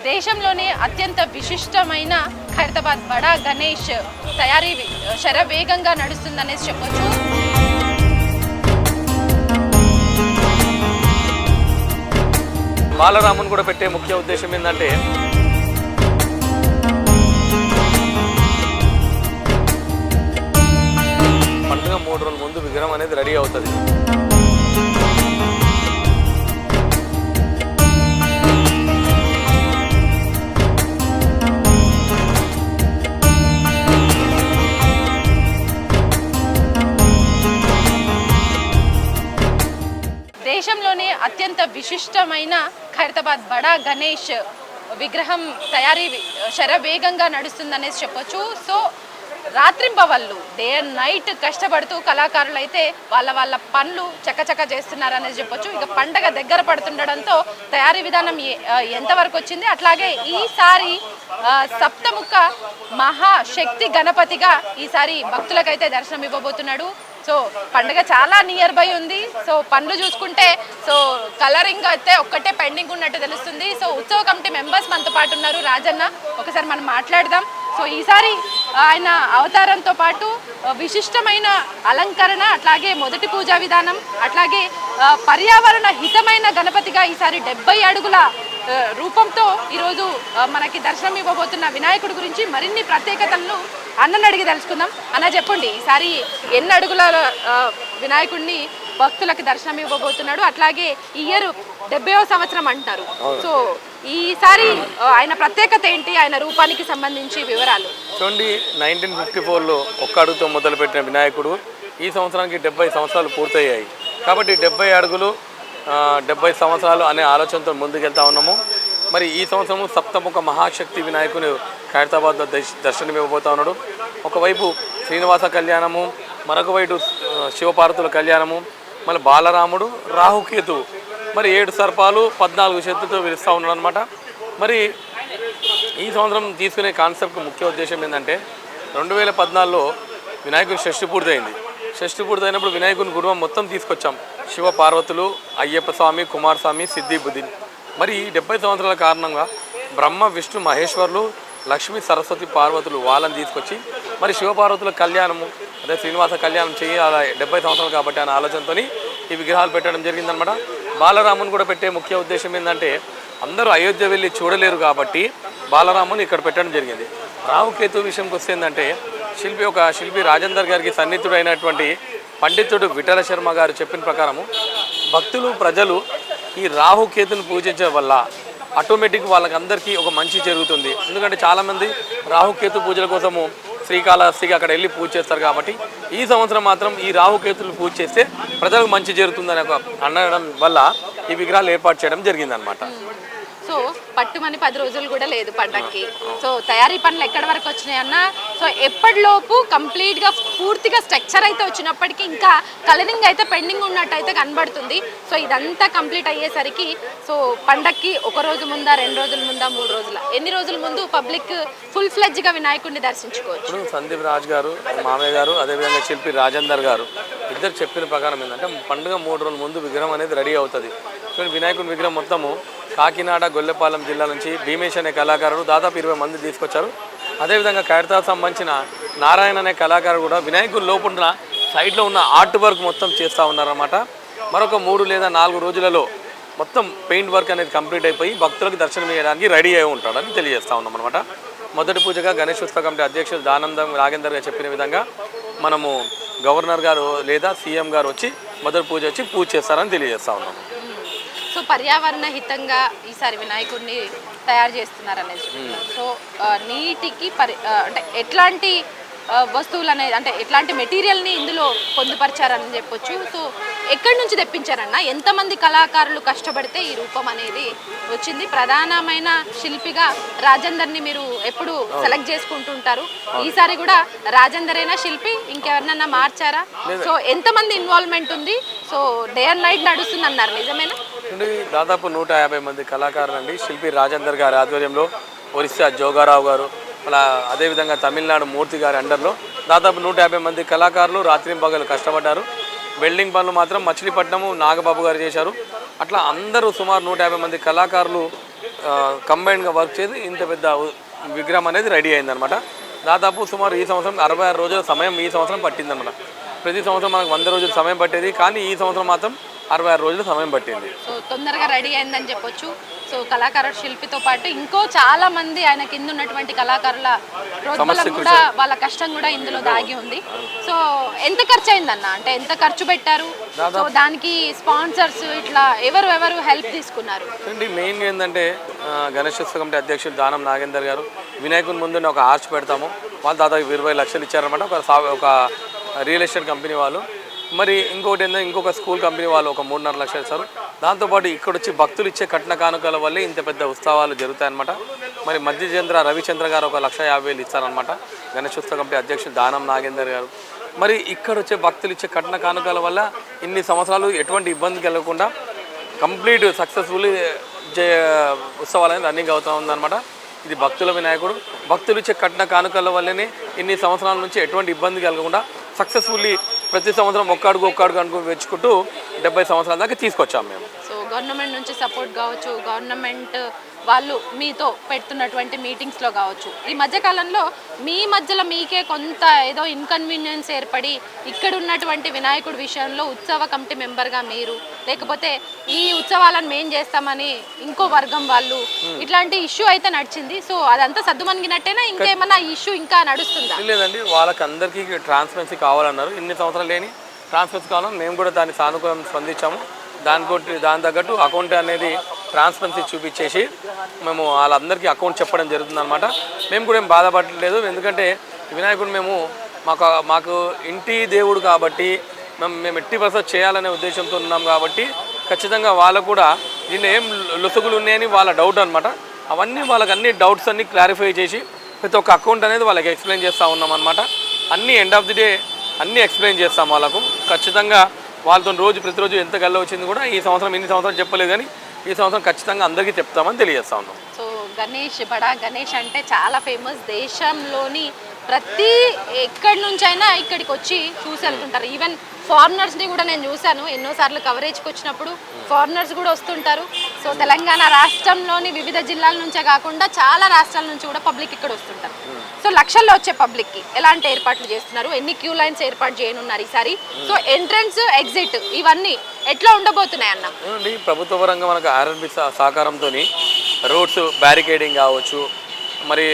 దేశంలోనే అత్యంత విశిష్టమైన ఖైరతాబాద్ బడా గణేష్ తయారీ శరవేగంగా నడుస్తుందనేసి చెప్పొచ్చు. బాలరాముని కూడా పెట్టే ముఖ్య ఉద్దేశం ఏంటంటే పండుగ 3 రోజుల ముందు విగ్రహం అనేది రెడీ అవుతుంది. దేశంలోనే అత్యంత విశిష్టమైన ఖైరతాబాద్ బడా గణేష్ విగ్రహం తయారీ శరవేగంగా నడుస్తుందనేసి చెప్పొచ్చు. సో రాత్రింబవళ్ళు డే అండ్ నైట్ కష్టపడుతూ కళాకారులు అయితే వాళ్ళ పనులు చకచక చేస్తున్నారనేసి చెప్పొచ్చు. ఇక పండగ దగ్గర పడుతుండడంతో తయారీ విధానం ఎంతవరకు వచ్చింది, అట్లాగే ఈసారి సప్తముఖ మహాశక్తి గణపతిగా ఈసారి భక్తులకైతే దర్శనం ఇవ్వబోతున్నాడు. సో పండుగ చాలా నియర్ బై ఉంది. సో పనులు చూసుకుంటే సో కలరింగ్ అయితే ఒక్కటే పెండింగ్ ఉన్నట్టు తెలుస్తుంది. సో ఉత్సవ కమిటీ మెంబర్స్ మనతో పాటు ఉన్నారు. రాజన్న, ఒకసారి మనం మాట్లాడదాం. సో ఈసారి ఆయన అవతారంతో పాటు విశిష్టమైన అలంకరణ, అట్లాగే మొదటి పూజా విధానం, అట్లాగే పర్యావరణ హితమైన గణపతిగా ఈసారి 70 అడుగుల రూపంతో ఈరోజు మనకి దర్శనం ఇవ్వబోతున్న వినాయకుడి గురించి మరిన్ని ప్రత్యేకతలను అన్నని అడిగి తెలుసుకుందాం. అన్న చెప్పండి, ఈసారి ఎన్ని అడుగుల వినాయకుడిని భక్తులకు దర్శనం ఇవ్వబోతున్నాడు, అట్లాగే ఈ ఇయర్ 70వ సంవత్సరం అంటారు. సో ఈసారి ఆయన ప్రత్యేకత ఏంటి, ఆయన రూపానికి సంబంధించి వివరాలు చూడండి. 1954లో ఒక్క అడుగుతో మొదలుపెట్టిన వినాయకుడు ఈ సంవత్సరానికి 70 సంవత్సరాలు పూర్తయ్యాయి. కాబట్టి 70 అడుగులు 70 సంవత్సరాలు అనే ఆలోచనతో ముందుకెళ్తా ఉన్నాము. మరి ఈ సంవత్సరము సప్తముఖ మహాశక్తి వినాయకుని ఖైరతాబాద్లో దర్శనం ఇవ్వబోతా ఉన్నాడు. ఒకవైపు శ్రీనివాస కళ్యాణము, మరొక వైపు శివపార్వతుల కళ్యాణము, మళ్ళీ బాలరాముడు, రాహుకేతు, మరి 7 సర్పాలు 14 చేతులతో విలుస్తూ ఉన్నాడు అనమాట. మరి ఈ సంవత్సరం తీసుకునే కాన్సెప్ట్ ముఖ్య ఉద్దేశం ఏంటంటే 2014లో వినాయకుని షష్ఠి పూర్తయింది. షష్ఠి పూర్తయినప్పుడు వినాయకుని గురువం మొత్తం తీసుకొచ్చాం. శివ పార్వతులు, అయ్యప్ప స్వామి, కుమారస్వామి, సిద్ధి బుద్ధి. మరి 70 సంవత్సరాల కారణంగా బ్రహ్మ విష్ణు మహేశ్వరులు, లక్ష్మీ సరస్వతి పార్వతులు వాళ్ళని తీసుకొచ్చి మరి శివపార్వతుల కళ్యాణము, అదే శ్రీనివాస కళ్యాణం చేయాలి 70 సంవత్సరాలు కాబట్టి అనే ఆలోచనతో ఈ విగ్రహాలు పెట్టడం జరిగిందనమాట. బాలరాముని కూడా పెట్టే ముఖ్య ఉద్దేశం ఏంటంటే అందరూ అయోధ్య వెళ్ళి చూడలేరు కాబట్టి బాలరాముని ఇక్కడ పెట్టడం జరిగింది. రాహుకేతు విషయంకి వస్తే ఏంటంటే శిల్పి రాజేందర్ గారికి సన్నిహితుడైనటువంటి పండితుడు విఠల శర్మ గారు చెప్పిన ప్రకారము భక్తులు ప్రజలు ఈ రాహుకేతుని పూజించడం వల్ల ఆటోమేటిక్ వాళ్ళకందరికీ ఒక మంచి జరుగుతుంది. ఎందుకంటే చాలామంది రాహుకేతు పూజల కోసము శ్రీకాళహస్తికి అక్కడ వెళ్ళి పూజ చేస్తారు. కాబట్టి ఈ సంవత్సరం మాత్రం ఈ రాహుకేతులు పూజ చేస్తే ప్రజలకు మంచి జరుగుతుందని ఒక అనడం వల్ల ఈ విగ్రహాలు ఏర్పాటు చేయడం జరిగిందనమాట. సో పట్టుమని 10 రోజులు కూడా లేదు పండక్కి. సో తయారీ పనులు ఎక్కడి వరకు వచ్చినాయన్న, సో ఎప్పటిలోపు కంప్లీట్గా పూర్తిగా స్ట్రక్చర్ అయితే వచ్చినప్పటికీ ఇంకా కలరింగ్ అయితే పెండింగ్ ఉన్నట్టు అయితే కనబడుతుంది. సో ఇదంతా కంప్లీట్ అయ్యేసరికి సో పండక్కి 1 రోజు ముందా, 2 రోజుల ముందా, 3 రోజుల, ఎన్ని రోజుల ముందు పబ్లిక్ ఫుల్ ఫ్లెడ్జ్గా వినాయకుడిని దర్శించుకోవచ్చు? ఇప్పుడు సందీప్ రాజ్ గారు, మామయ్య గారు, అదేవిధంగా శిల్పి రాజేందర్ గారు ఇద్దరు చెప్పిన ప్రకారం ఏంటంటే పండుగ 3 రోజుల ముందు విగ్రహం అనేది రెడీ అవుతుంది. సో వినాయకుని విగ్రహం మొత్తము కాకినాడ, గొల్లపాలెం జిల్లా నుంచి భీమేష్ అనే కళాకారుడు దాదాపు 20 మంది తీసుకొచ్చారు. అదేవిధంగా ఖైరతాబాద్ సంబంధించిన నారాయణ అనే కళాకారుడు కూడా వినాయకుడి లోపల సైడ్లో ఉన్న ఆర్ట్ వర్క్ మొత్తం చేస్తూ ఉన్నారన్నమాట. మరొక 3 లేదా 4 రోజులలో మొత్తం పెయింట్ వర్క్ అనేది కంప్లీట్ అయిపోయి భక్తులకు దర్శనం ఇవ్వడానికి రెడీ అయి ఉంటాడని తెలియజేస్తూ ఉన్నాం అనమాట. మొదటి పూజగా గణేష్ ఉత్సవ కమిటీ అధ్యక్షుడు దానందం నాగేందర్ గారు చెప్పిన విధంగా మనము గవర్నర్ గారు లేదా సీఎం గారు వచ్చి మొదటి పూజ వచ్చి పూజ చేస్తారని తెలియజేస్తూ ఉన్నాము. సో పర్యావరణ హితంగా ఈసారి వినాయకుడిని తయారు చేస్తున్నారనేది. సో నీటికి అంటే ఎట్లాంటి వస్తువులు అనేది, అంటే ఎట్లాంటి మెటీరియల్ని ఇందులో పొందుపరిచారని చెప్పొచ్చు. సో ఎక్కడి నుంచి తెప్పించారన్న, ఎంతమంది కళాకారులు కష్టపడితే ఈ రూపం అనేది వచ్చింది? ప్రధానమైన శిల్పిగా రాజేందర్ని మీరు ఎప్పుడు సెలెక్ట్ చేసుకుంటుంటారు. ఈసారి కూడా రాజేందరేనా శిల్పి, ఇంకెవరినన్నా మార్చారా? సో ఎంతమంది ఇన్వాల్వ్మెంట్ ఉంది? సో డే అండ్ నైట్ నడుస్తుంది అన్నారు, నిజమేనా? దాదాపు 150 మంది కళాకారులు అండి. శిల్పి రాజేందర్ గారి ఆధ్వర్యంలో ఒరిస్సా జోగారావు గారు, అలా అదేవిధంగా తమిళనాడు మూర్తి గారి అండర్లో దాదాపు 150 మంది కళాకారులు రాత్రింపగలు కష్టపడ్డారు. వెల్డింగ్ పనులు మాత్రం మచిలీపట్నము నాగబాబు గారు చేశారు. అట్లా అందరూ సుమారు 150 మంది కళాకారులు కంబైన్డ్గా వర్క్ చేసి ఇంత పెద్ద విగ్రహం అనేది రెడీ అయిందనమాట. దాదాపు సుమారు ఈ సంవత్సరం 66 రోజుల సమయం ఈ సంవత్సరం పట్టిందనమాట. ప్రతి సంవత్సరం మనకు 100 రోజులు సమయం పట్టేది, కానీ ఈ సంవత్సరం మాత్రం 66 రోజులు సమయం పట్టింది. సో తొందరగా రెడీ అయిందని చెప్పొచ్చు. సో కళాకారుడు శిల్పితో పాటు ఇంకో చాలా మంది ఆయన కింద ఉన్నటువంటి కళాకారుల ప్రోత్సాహం కూడా, వాళ్ళ కష్టం కూడా ఇందులో దాగి ఉంది. సో ఎంత ఖర్చు అయిందన్న, అంటే ఎంత ఖర్చు పెట్టారు? సో దానికి స్పాన్సర్స్ ఇట్లా ఎవరు హెల్ప్ తీసుకున్నారు? అండి మెయిన్గా ఏంటంటే గణేశోత్సవ కమిటీ అధ్యక్షులు దానం నాగేందర్ గారు వినాయకుని ముందు ఒక ఆర్చ్ పెడతాము, వాళ్ళు దాదాపు 20 లక్షలు ఇచ్చారనమాట. ఒక రియల్ ఎస్టేట్ కంపెనీ వాళ్ళు, మరి ఇంకొకటి ఏంటంటే ఇంకొక స్కూల్ కంపెనీ వాళ్ళు ఒక 3.5 లక్షలు ఇస్తారు. దాంతోపాటు ఇక్కడ వచ్చి భక్తులు ఇచ్చే కట్న కానుకల వల్లే ఇంత పెద్ద ఉత్సవాలు జరుగుతాయన్నమాట. మరి మధ్యచంద్ర రవిచంద్ర గారు ఒక 1,50,000 ఇస్తారనమాట, గణేశోత్సవ కమిటీ అధ్యక్షులు దానం నాగేందర్ గారు. మరి ఇక్కడ వచ్చే భక్తులు ఇచ్చే కట్న కానుకల వల్ల ఇన్ని సంవత్సరాలు ఎటువంటి ఇబ్బంది కలగకుండా కంప్లీట్ సక్సెస్ఫుల్ ఉత్సవాలు అనేది రన్నింగ్ అవుతూ ఉందన్నమాట. ఇది భక్తుల వినాయకుడు, భక్తులు ఇచ్చే కట్న కానుకల వల్లనే ఇన్ని సంవత్సరాల నుంచి ఎటువంటి ఇబ్బంది కలగకుండా సక్సెస్ఫుల్లీ ప్రతి సంవత్సరం ఒక్క అడుగు అనుకుని వెచ్చుకుంటూ 70 సంవత్సరాల దాకా తీసుకొచ్చాము మేము. సో గవర్నమెంట్ నుంచి సపోర్ట్ కావచ్చు, గవర్నమెంట్ వాళ్ళు మీతో పెడుతున్నటువంటి మీటింగ్స్లో కావచ్చు, ఈ మధ్యకాలంలో మీ మధ్యలో మీకే కొంత ఏదో ఇన్కన్వీనియన్స్ ఏర్పడి ఇక్కడ ఉన్నటువంటి వినాయకుడి విషయంలో ఉత్సవ కమిటీ మెంబర్గా మీరు, లేకపోతే ఈ ఉత్సవాలను మేం చేస్తామని ఇంకో వర్గం వాళ్ళు, ఇట్లాంటి ఇష్యూ అయితే నడిచింది. సో అదంతా సద్దుమణిగినట్టేనా, ఇంకేమన్నా ఇష్యూ ఇంకా నడుస్తుందా? లేదండి, వాళ్ళకి అందరికీ ట్రాన్స్పరెన్సీ కావాలన్నారు. ఇన్ని సంవత్సరాలు లేని ట్రాన్స్పరెన్సీ కావాలని మేము కూడా దాన్ని సానుకూలంగా స్పందించాము. దాని తగ్గట్టు అకౌంట్ అనేది ట్రాన్స్పరెన్సీ చూపించేసి మేము వాళ్ళందరికీ అకౌంట్ చెప్పడం జరుగుతుందన్నమాట. మేము కూడా ఏం బాధపడలేదు, ఎందుకంటే వినాయకుడు మాకు ఇంటి దేవుడు కాబట్టి మేము 80% చేయాలనే ఉద్దేశంతో ఉన్నాం కాబట్టి ఖచ్చితంగా వాళ్ళకు కూడా దీన్ని ఏం లొసుగులు ఉన్నాయని వాళ్ళ డౌట్ అనమాట. అవన్నీ వాళ్ళకి అన్ని డౌట్స్ అన్నీ క్లారిఫై చేసి ప్రతి ఒక్క అకౌంట్ అనేది వాళ్ళకి ఎక్స్ప్లెయిన్ చేస్తూ ఉన్నాం అనమాట. అన్నీ ఎండ్ ఆఫ్ ది డే అన్నీ ఎక్స్ప్లెయిన్ చేస్తాం వాళ్ళకు. ఖచ్చితంగా వాళ్ళతో ప్రతిరోజు ఎంత గల్ల వచ్చింది కూడా ఈ సంవత్సరం ఇన్ని సంవత్సరాలు చెప్పలేదు, కానీ ఈ సంవత్సరం ఖచ్చితంగా అందరికీ చెప్తామని తెలియజేస్తా ఉన్నాం. సో బడా గణేష్ అంటే చాలా ఫేమస్. దేశంలోని ప్రతి ఎక్కడి నుంచైనా ఇక్కడికి వచ్చి చూసి వెళ్తుంటారు. ఈవెన్ ఫారినర్స్ని కూడా నేను చూశాను, ఎన్నోసార్లు కవరేజ్కి వచ్చినప్పుడు ఫారినర్స్ కూడా వస్తుంటారు. సో తెలంగాణ రాష్ట్రంలోని వివిధ జిల్లాల నుంచే కాకుండా చాలా రాష్ట్రాల నుంచి కూడా పబ్లిక్ ఇక్కడ వస్తుంటారు. సో లక్షల్లో వచ్చే పబ్లిక్కి ఎలాంటి ఏర్పాట్లు చేస్తున్నారు, ఎన్ని క్యూ లైన్స్ ఏర్పాటు చేయనున్నారు ఈసారి? సో ఎంట్రన్స్ ఎగ్జిట్ ఇవన్నీ ఎట్లా ఉండబోతున్నాయి అన్న? ప్రభుత్వ పరంగా మనకు ఆర్ఎన్బి సహకారంతో రోడ్స్ బ్యారికేడింగ్ కావచ్చు, మరి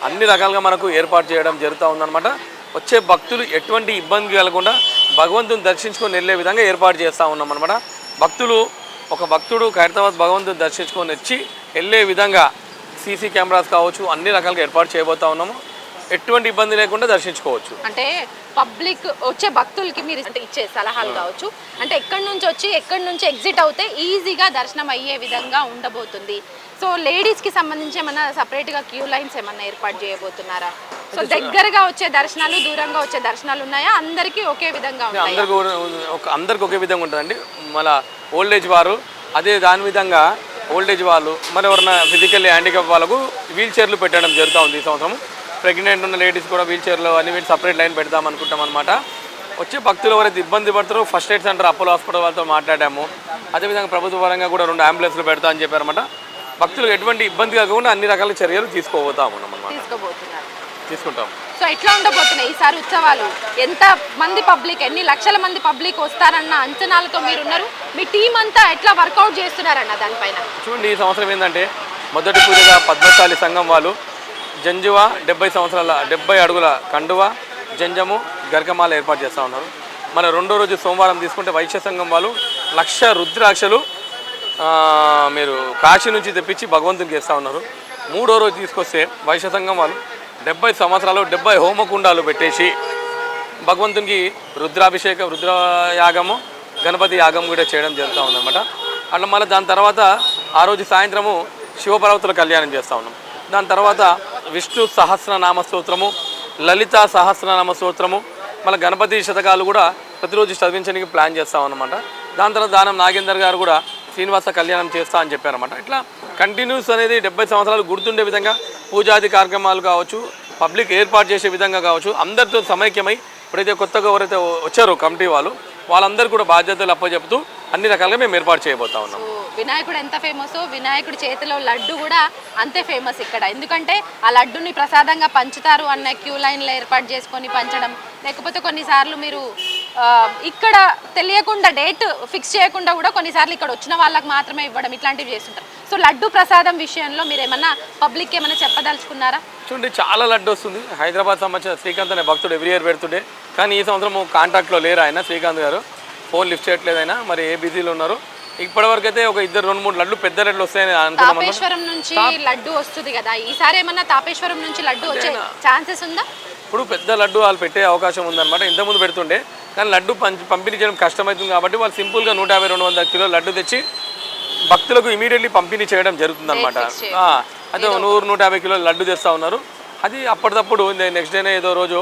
అన్ని రకాలుగా మనకు ఏర్పాటు చేయడం జరుగుతూ ఉందన్నమాట. వచ్చే భక్తులు ఎటువంటి ఇబ్బంది కలగకుండా భగవంతుని దర్శించుకొని వెళ్ళే విధంగా ఏర్పాటు చేస్తూ ఉన్నాం అనమాట. భక్తుడు ఖైరతాబాద్ భగవంతుని దర్శించుకొని వచ్చి వెళ్ళే విధంగా సీసీ కెమెరాస్ కావచ్చు అన్ని రకాలుగా ఏర్పాటు చేయబోతా ఉన్నాము. ఎటువంటి ఇబ్బంది లేకుండా దర్శించుకోవచ్చు. అంటే పబ్లిక్ వచ్చే భక్తులకి మీరు అంటే ఇచ్చే సలహాలు కావచ్చు, అంటే ఎక్కడి నుంచి వచ్చి ఎక్కడి నుంచి ఎగ్జిట్ అవుతే ఈజీగా దర్శనం అయ్యే విధంగా ఉండబోతుంది. సో లేడీస్కి సంబంధించి ఏమన్నా సపరేట్గా క్యూ లైన్స్ ఏమన్నా ఏర్పాటు చేయబోతున్నారా? సో దగ్గరగా వచ్చే దర్శనాలు, దూరంగా వచ్చే దర్శనాలు ఉన్నాయా? అందరికీ ఒకే విధంగా ఉంటాయి? అందరికి ఒకే విధంగా ఉంటుందండి. మళ్ళీ ఓల్డేజ్ వారు అదే దాని విధంగా ఓల్డేజ్ వాళ్ళు మరి ఎవరైనా ఫిజికల్లీ హ్యాండిక్యాప్ వాళ్ళకు వీల్ చైర్లు పెట్టడం జరుగుతూ ఉంది. ఈ సంవత్సరం ప్రెగ్నెంట్ ఉన్న లేడీస్ కూడా వీల్ చైర్లు అన్ని సపరేట్ లైన్ పెడదాం అనుకుంటాం అనమాట. వచ్చే భక్తులు ఎవరైతే ఇబ్బంది పడతారో first aid center Apollo hospital వాళ్ళతో మాట్లాడాము. అదేవిధంగా ప్రభుత్వ పరంగా కూడా 2 అంబులెన్స్లు పెడతా అని చెప్పారన్నమాట. భక్తులకు ఎటువంటి ఇబ్బంది కాకుండా అన్ని రకాల చర్యలు తీసుకోబోతాము అన్నమాట. తీసుకుంటాం. సో ఎట్లా ఉండబోతున్నాయి ఈసారి ఉత్సవాలు? ఎంత మంది పబ్లిక్, ఎన్ని లక్షల మంది పబ్లిక్ వస్తారన్న అంచనాలతో మీరున్నారు? మీ టీం అంతా ఎట్లా వర్కౌట్ చేస్తున్నారన్న దానిపైన? చూడండి, ఈ సంవత్సరం ఏంటంటే మొదటి పూజగా పద్మశాలి సంఘం వాళ్ళు జంజువ 70 అడుగుల కండువ, జంజము, గర్గమాల ఏర్పాటు చేస్తూ ఉన్నారు. మన రెండో రోజు సోమవారం తీసుకుంటే వైశ్య సంఘం వాళ్ళు 1,00,000 రుద్రాక్షలు మీరు కాశీ నుంచి తెప్పించి భగవంతునికి ఇస్తూ ఉన్నారు. మూడో రోజు తీసుకొస్తే వైశ్య సంఘం వాళ్ళు 70 సంవత్సరాలు 70 హోమకుండాలు పెట్టేసి భగవంతునికి రుద్రాభిషేకం, రుద్రయాగము, గణపతి యాగం కూడా చేయడం జరుగుతూ ఉందన్నమాట. అట్లా మళ్ళీ దాని తర్వాత ఆ రోజు సాయంత్రము శివపార్వతుల కళ్యాణం చేస్తూ ఉన్నాం. దాని తర్వాత విష్ణు సహస్రనామ స్తోత్రము, లలిత సహస్రనామ స్తోత్రము, మళ్ళీ గణపతి శతకాలు కూడా ప్రతిరోజు చదివించడానికి ప్లాన్ చేస్తాం అన్నమాట. దాని తర్వాత దానం నాగేందర్ గారు కూడా శ్రీనివాస కళ్యాణం చేస్తా అని చెప్పారన్నమాట. ఇట్లా కంటిన్యూస్ అనేది 70 సంవత్సరాలు గుర్తుండే విధంగా పూజాది కార్యక్రమాలు కావచ్చు, పబ్లిక్ ఏర్పాటు చేసే విధంగా కావచ్చు, అందరితో సమైక్యమై ఇప్పుడైతే కొత్తగా ఎవరైతే వచ్చారో కమిటీ వాళ్ళందరూ కూడా బాధ్యతలు అప్పచెప్తూ అన్ని రకాలుగా మేము ఏర్పాటు చేయబోతా ఉన్నాం. వినాయకుడు ఎంత ఫేమసో వినాయకుడి చేతిలో లడ్డు కూడా అంతే ఫేమస్ ఇక్కడ. ఎందుకంటే ఆ లడ్డుని ప్రసాదంగా పంచుతారు అన్న క్యూ లైన్లో ఏర్పాటు చేసుకొని పంచడం, లేకపోతే కొన్నిసార్లు మీరు ఇక్కడ తెలియకుండా డేట్ ఫిక్స్ చేయకుండా కూడా కొన్నిసార్లు ఇక్కడ వచ్చిన వాళ్ళకి మాత్రమే ఇవ్వడం, ఇట్లాంటివి చేస్తుంటారు. సో లడ్డు ప్రసాదం విషయంలో మీరు ఏమన్నా పబ్లిక్ ఏమైనా చెప్పదలుచుకున్నారా? చూడండి, చాలా లడ్డు వస్తుంది. హైదరాబాద్ సంబంధించిన శ్రీకాంత్ అనే భక్తుడు ఎవ్రీ ఇయర్ పెడుతుండే, కానీ ఈ సంవత్సరం కాంటాక్ట్లో లేరు ఆయన. శ్రీకాంత్ గారు ఫోన్ లిఫ్ట్ చేయట్లేదు ఆయన, మరి ఏ బిజీలో ఉన్నారు. ఇప్పటివరకు అయితే ఒక 2-3 లడ్లు పెద్ద లడ్లు వస్తాయని అనుకున్నాం. తాపేశ్వరం నుంచి లడ్డు వస్తుంది కదా, ఈసారి ఏమన్నా తాపేశ్వరం నుంచి లడ్డు వచ్చే ఛాన్సెస్ ఉందా? ఇప్పుడు పెద్ద లడ్డు వాళ్ళు పెట్టే అవకాశం ఉందన్నమాట. ఇంతకుముందు పెడుతుండే, కానీ లడ్డు పంపిణీ చేయడం కష్టమవుతుంది కాబట్టి వాళ్ళు సింపుల్గా 150-200 కిలో లడ్డు తెచ్చి భక్తులకు ఇమీడియట్లీ పంపిణీ చేయడం జరుగుతుంది అనమాట. అయితే 100-150 కిలో లడ్డు తెస్తూ ఉన్నారు. అది అప్పటికప్పుడు నెక్స్ట్ డేనే ఏదో రోజు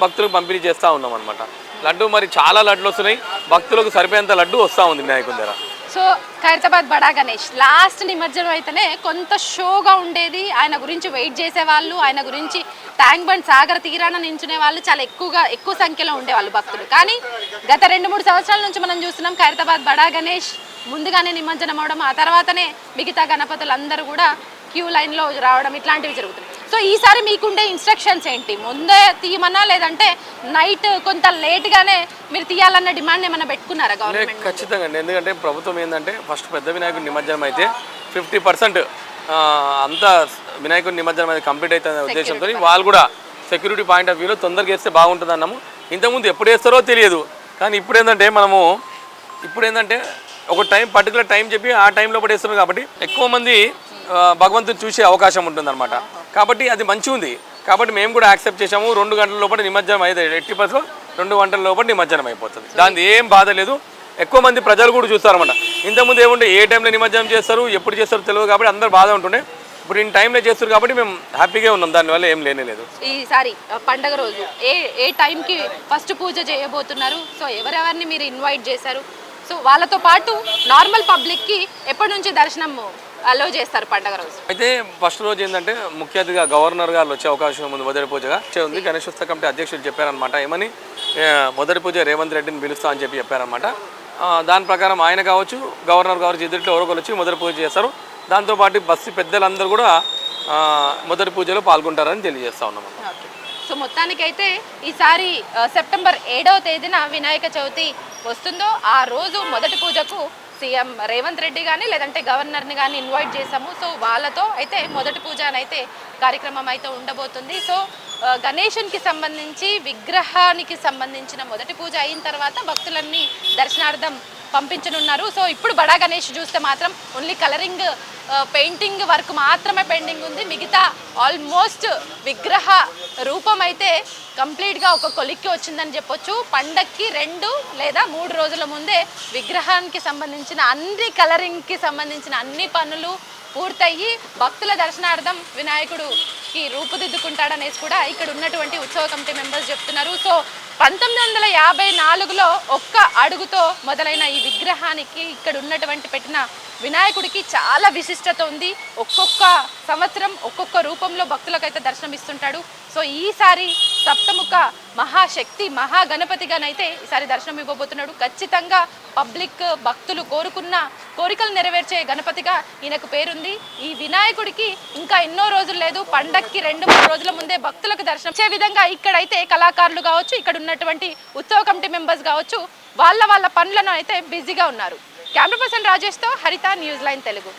భక్తులకు పంపిణీ చేస్తూ ఉన్నాం అనమాట. లడ్డు మరి చాలా లడ్లు వస్తున్నాయి, భక్తులకు సరిపోయేంత లడ్డు వస్తూ ఉంది వినాయకుడి దగ్గర. సో ఖైరతాబాద్ బడా గణేష్ లాస్ట్ నిమజ్జనం అయితేనే కొంత షోగా ఉండేది. ఆయన గురించి వెయిట్ చేసేవాళ్ళు, ఆయన గురించి ట్యాంక్ బండ్ సాగర్ తీరాన నించునే వాళ్ళు చాలా ఎక్కువ సంఖ్యలో ఉండేవాళ్ళు భక్తులు. కానీ గత 2-3 సంవత్సరాల నుంచి మనం చూస్తున్నాం ఖైరతాబాద్ బడా గణేష్ ముందుగానే నిమజ్జనం అవడం, ఆ తర్వాతనే మిగతా గణపతులు అందరూ కూడా క్యూ లైన్లో రావడం, ఇట్లాంటివి జరుగుతున్నాయి. సో ఈసారి మీకుండే ఇన్స్ట్రక్షన్స్ ఏంటి? ముందే తీయమన్నా లేదంటే నైట్ కొంత లేట్గానే మీరు తీయాలన్న డిమాండ్ ఏమైనా పెట్టుకున్నారా గవర్నమెంట్? ఖచ్చితంగా అండి, ఎందుకంటే ప్రభుత్వం ఏంటంటే ఫస్ట్ పెద్ద వినాయకుడి నిమజ్జనం అయితే 50% అంతా వినాయకుడి నిమజ్జనం అయితే కంప్లీట్ అవుతుందనే ఉద్దేశంతో వాళ్ళు కూడా సెక్యూరిటీ పాయింట్ ఆఫ్ వ్యూలో తొందరగా వేస్తే బాగుంటుంది అన్నాము. ఇంతకుముందు ఎప్పుడు వేస్తారో తెలియదు, కానీ ఇప్పుడు ఏంటంటే ఒక పర్టికులర్ టైం చెప్పి ఆ టైంలో పడేస్తున్నారు కాబట్టి ఎక్కువ మంది భగవంతుని చూసే అవకాశం ఉంటుందన్నమాట. కాబట్టి అది మంచి ఉంది, కాబట్టి మేము కూడా యాక్సెప్ట్ చేసాము. 2 గంటల లోపల నిమజ్జనం అయితే 80% 2 గంటల లోపల నిమజ్జనం అయిపోతుంది. దాని ఏం బాధ లేదు, ఎక్కువ మంది ప్రజలు కూడా చూస్తారన్నమాట. ఇంతకుముందు ఏముంటే ఏ టైంలో నిమజ్జనం చేస్తారు, ఎప్పుడు చేస్తారో తెలియదు కాబట్టి అందరు బాధ ఉంటుండే. ఇప్పుడు ఈ టైంలో చేస్తారు కాబట్టి మేము హ్యాపీగా ఉన్నాం, దానివల్ల ఏం లేనేలేదు. ఈసారి పండగ రోజు ఏ టైంకి ఫస్ట్ పూజ చేయబోతున్నారు? సో ఎవరెవరిని మీరు ఇన్వైట్ చేశారు? సో వాళ్ళతో పాటు నార్మల్ పబ్లిక్కి ఎప్పటి నుంచి దర్శనం అలో చేస్తారు పండగ రోజు? అయితే ఫస్ట్ రోజు ఏంటంటే ముఖ్య అతిథిగా గవర్నర్ గారు వచ్చే అవకాశం ఉంది. మొదటి పూజగా ఉంది. గణేశోత్సవ కమిటీ అధ్యక్షులు చెప్పారనమాట, ఏమని మొదటి పూజ రేవంత్ రెడ్డిని పిలుస్తా అని చెప్పారనమాట. దాని ప్రకారం ఆయన కావచ్చు, గవర్నర్ గారు ఎదుటిలో ఎవరొకరు వచ్చి మొదటి పూజ చేస్తారు. దాంతోపాటు బస్సు పెద్దలందరూ కూడా మొదటి పూజలో పాల్గొంటారని తెలియజేస్తా ఉన్నాం. సో మొత్తానికైతే ఈసారి సెప్టెంబర్ 7వ తేదీన వినాయక చవితి వస్తుందో ఆ రోజు మొదటి పూజకు సీఎం రేవంత్ రెడ్డి కానీ లేదంటే గవర్నర్ని కానీ ఇన్వైట్ చేసాము. సో వాళ్ళతో అయితే మొదటి పూజ అయితే కార్యక్రమం అయితే ఉండబోతుంది. సో గణేశునికి సంబంధించి విగ్రహానికి సంబంధించిన మొదటి పూజ అయిన తర్వాత భక్తులన్నీ దర్శనార్థం పంపించనున్నారు. సో ఇప్పుడు బడా గణేష్ చూస్తే మాత్రం ఓన్లీ కలరింగ్ పెయింటింగ్ వర్క్ మాత్రమే పెండింగ్ ఉంది. మిగతా ఆల్మోస్ట్ విగ్రహ రూపం అయితే కంప్లీట్గా ఒక కొలిక్కి వచ్చిందని చెప్పొచ్చు. పండక్కి 2 లేదా 3 రోజుల ముందే విగ్రహానికి సంబంధించిన కలరింగ్కి సంబంధించిన అన్ని పనులు పూర్తయ్యి భక్తుల దర్శనార్థం వినాయకుడికి రూపుదిద్దుకుంటాడనేసి కూడా ఇక్కడ ఉన్నటువంటి ఉత్సవ కమిటీ మెంబర్స్ చెప్తున్నారు. సో 1954లో ఒక్క అడుగుతో మొదలైన ఈ విగ్రహానికి ఇక్కడ ఉన్నటువంటి పెట్టిన వినాయకుడికి చాలా విశిష్టత ఉంది. ఒక్కొక్క సంవత్సరం ఒక్కొక్క రూపంలో భక్తులకైతే దర్శనం ఇస్తుంటాడు. సో ఈసారి సప్తముఖ మహాశక్తి మహాగణపతిగానైతే ఈసారి దర్శనం ఇవ్వబోతున్నాడు. ఖచ్చితంగా పబ్లిక్ భక్తులు కోరుకున్న కోరికలు నెరవేర్చే గణపతిగా ఈయనకు పేరుంది. ఈ వినాయకుడికి ఇంకా ఎన్నో రోజులు లేదు, పండక్కి 2-3 రోజుల ముందే భక్తులకు దర్శనం ఇచ్చే విధంగా ఇక్కడైతే కళాకారులు కావచ్చు, ఇక్కడ ఉన్నటువంటి ఉత్సవ కమిటీ మెంబర్స్ కావచ్చు, వాళ్ళ పనులను అయితే బిజీగా ఉన్నారు. కెమెరా పర్సన్ రాజేష్తో హరిత, న్యూస్ లైన్ తెలుగు.